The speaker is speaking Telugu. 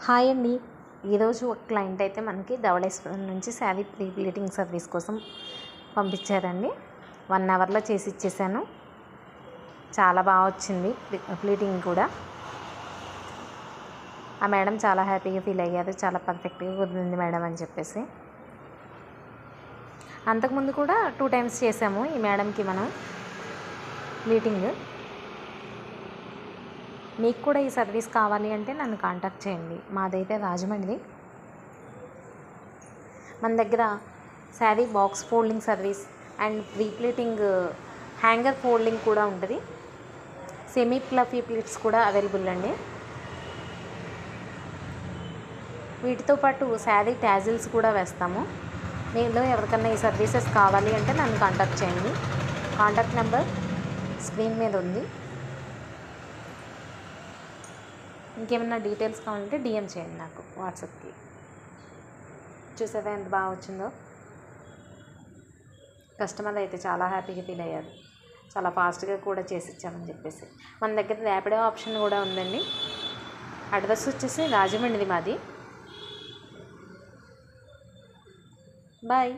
హాయ్ అండి. ఈరోజు ఒక క్లయింట్ అయితే మనకి ధవళేశ్వరం నుంచి శారీ ప్రీ ప్లీటింగ్ సర్వీస్ కోసం పంపించారండి. 1 అవర్లో చేసి ఇచ్చేసాను. చాలా బాగా వచ్చింది ప్లీటింగ్ కూడా. ఆ మేడం చాలా హ్యాపీగా ఫీల్ అయ్యారు. చాలా పర్ఫెక్ట్గా కుదిరింది మేడం అని చెప్పేసి. అంతకుముందు కూడా 2 టైమ్స్ చేసాము ఈ మేడంకి మనం ప్లీటింగ్. మీకు కూడా ఈ సర్వీస్ కావాలి అంటే నన్ను కాంటాక్ట్ చేయండి. మాదైతే రాజమండ్రి. మన దగ్గర sari box folding service and pleating hanger folding కూడా ఉంటుంది. సెమీ ఫ్లఫీ ప్లీట్స్ కూడా అవైలబుల్ అండి. వీటితో పాటు శారీ ట్యాజిల్స్ కూడా వేస్తాము. మీలో ఎవరికన్నా ఈ సర్వీసెస్ కావాలి అంటే నన్ను కాంటాక్ట్ చేయండి. కాంటాక్ట్ నెంబర్ స్క్రీన్ మీద ఉంది. ఇంకేమైనా డీటెయిల్స్ కావాలంటే డిఎం చేయండి నాకు వాట్సాప్కి. చూసారా ఎంత బాగా వచ్చిందో. కస్టమర్ అయితే చాలా హ్యాపీగా ఫీల్ అయ్యారు. చాలా ఫాస్ట్గా కూడా చేసి ఇచ్చామని చెప్పేసి. మన దగ్గర ర్యాపిడో ఆప్షన్ కూడా ఉందండి. అడ్రస్ వచ్చేసి రాజమండ్రి మాది. బాయ్.